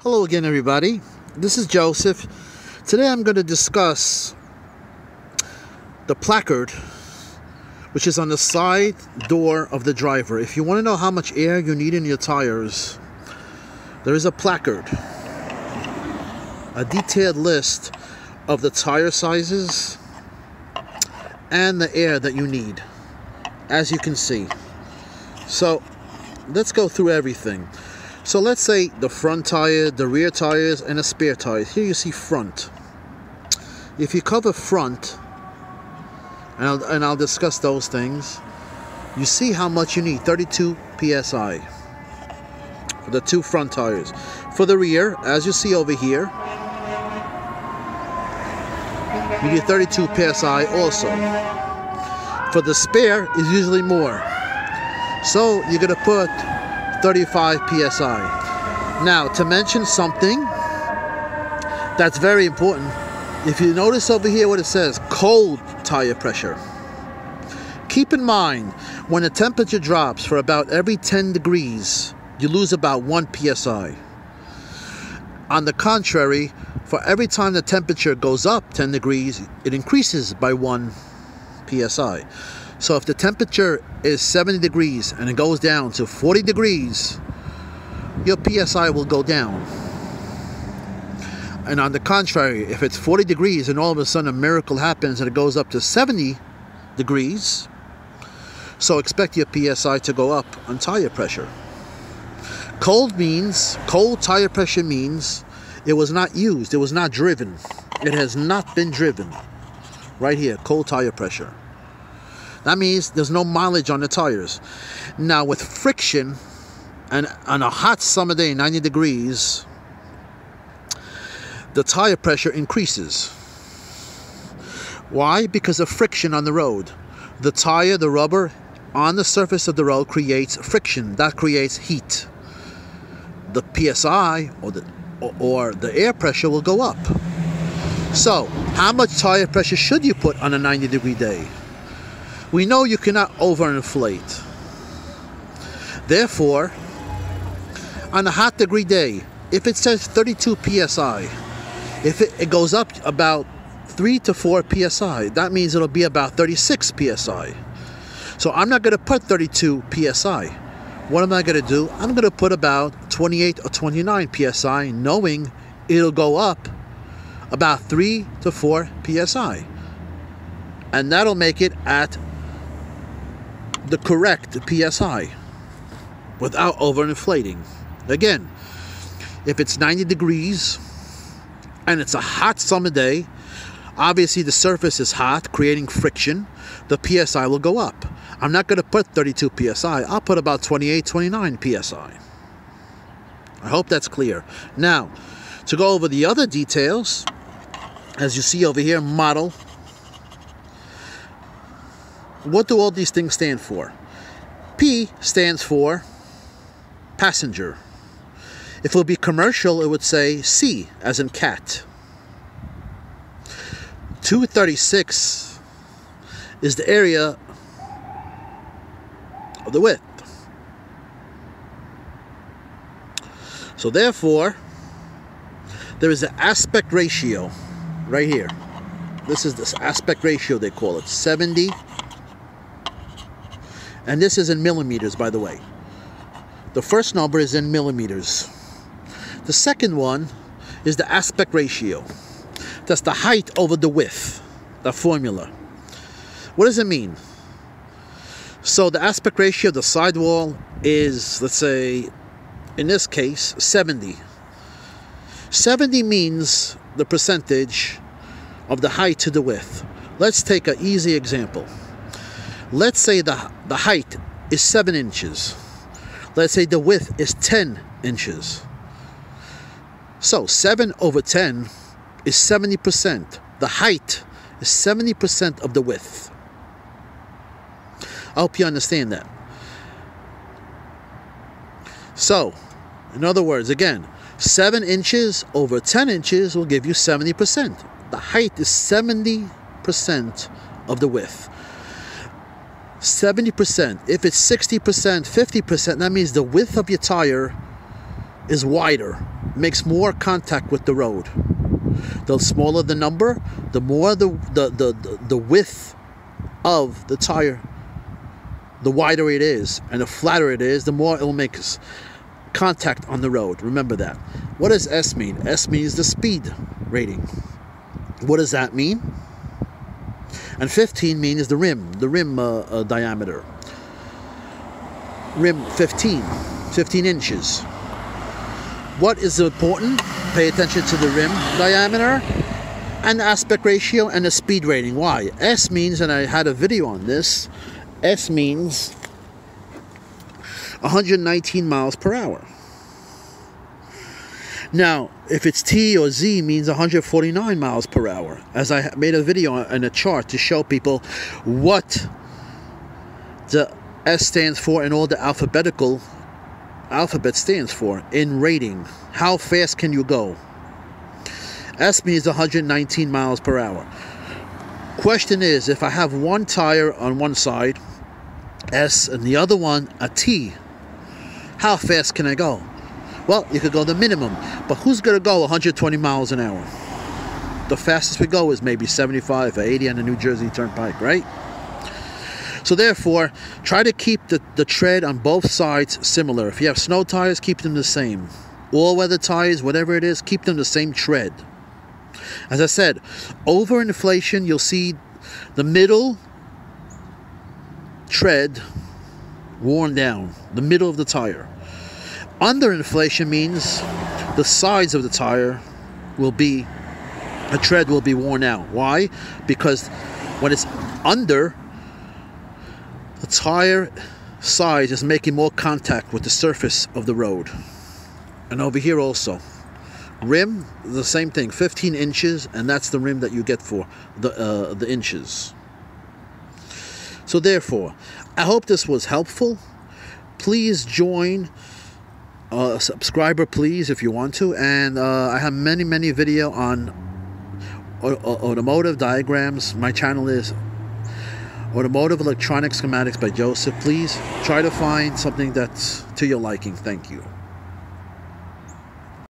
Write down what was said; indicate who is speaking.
Speaker 1: Hello again, everybody. This is Joseph. Today I'm going to discuss the placard which is on the side door of the driver. If you want to know how much air you need in your tires, there is a placard, a detailed list of the tire sizes and the air that you need, as you can see. So let's go through everything. So let's say the front tire, the rear tires, and the spare tires. Here you see front. If you cover front, and I'll discuss those things, you see how much you need, 32 psi for the two front tires. For the rear, as you see over here, you need 32 psi also. For the spare is usually more, so you're going to put 35 psi. Now, to mention something that's very important, if you notice over here what it says, cold tire pressure. Keep in mind, when the temperature drops for about every 10 degrees, you lose about 1 psi. On the contrary, for every time the temperature goes up 10 degrees, it increases by 1 psi. So if the temperature is 70 degrees and it goes down to 40 degrees, your PSI will go down. And on the contrary, if it's 40 degrees and all of a sudden a miracle happens and it goes up to 70 degrees, so expect your PSI to go up on tire pressure. Cold tire pressure means it was not used, it was not driven. It has not been driven. Right here, cold tire pressure. That means there's no mileage on the tires. Now with friction, and on a hot summer day, 90 degrees, the tire pressure increases. Why? Because of friction on the road. The tire, the rubber on the surface of the road creates friction. That creates heat. The PSI or the air pressure will go up. So, how much tire pressure should you put on a 90-degree day? We know you cannot overinflate. Therefore, on a hot degree day, if it says 32 psi, if it goes up about 3 to 4 psi, that means it'll be about 36 psi. So I'm not going to put 32 psi. What am I going to do? I'm going to put about 28 or 29 psi, knowing it'll go up about 3 to 4 psi. And that'll make it at the correct PSI without overinflating. Again, if it's 90 degrees and it's a hot summer day, obviously the surface is hot, creating friction, the PSI will go up. I'm not going to put 32 psi, I'll put about 28, 29 psi. I hope that's clear. Now, to go over the other details, as you see over here, model. What do all these things stand for? P stands for passenger. If it would be commercial, it would say C, as in cat. 236 is the area of the width. So therefore, there is an aspect ratio right here. This is this aspect ratio, they call it, 70. And this is in millimeters, by the way. The first number is in millimeters. The second one is the aspect ratio. That's the height over the width, the formula. What does it mean? So the aspect ratio of the sidewall is, let's say, in this case, 70. 70 means the percentage of the height to the width. Let's take an easy example. Let's say the height is 7 inches. Let's say the width is 10 inches. So 7 over 10 is 70%. The height is 70% of the width. I hope you understand that. So, in other words, again, 7 inches over 10 inches will give you 70%. The height is 70% of the width. 70%. If it's 60%, 50%, that means the width of your tire is wider, makes more contact with the road. The smaller the number, the more the width of the tire, the wider it is, and the flatter it is, the more it will make contact on the road. Remember that. What does S mean? S means the speed rating. What does that mean? And 15 means the rim diameter. Rim 15 inches. What is important? Pay attention to the rim diameter and the aspect ratio and the speed rating. Why? S means, and I had a video on this, S means 119 miles per hour. Now, if it's T or Z, means 149 miles per hour. As I made a video and a chart to show people what the S stands for and all the alphabet stands for in rating. How fast can you go? S means 119 miles per hour. Question is, if I have one tire on one side, S, and the other one, a T, how fast can I go? Well, you could go the minimum, but who's going to go 120 miles an hour? The fastest we go is maybe 75 or 80 on the New Jersey Turnpike, right? So therefore, try to keep the tread on both sides similar. If you have snow tires, keep them the same. All-weather tires, whatever it is, keep them the same tread. As I said, over inflation, you'll see the middle tread worn down, the middle of the tire. Under inflation means the sides of the tire will be, the tread will be worn out. Why? Because when it's under, the tire size is making more contact with the surface of the road. And over here also. Rim, the same thing, 15 inches, and that's the rim that you get for the inches. So therefore, I hope this was helpful. Please join a subscriber, please, if you want to. And I have many video on automotive diagrams. My channel is Automotive Electronic Schematics by Joseph. Please try to find something that's to your liking. Thank you.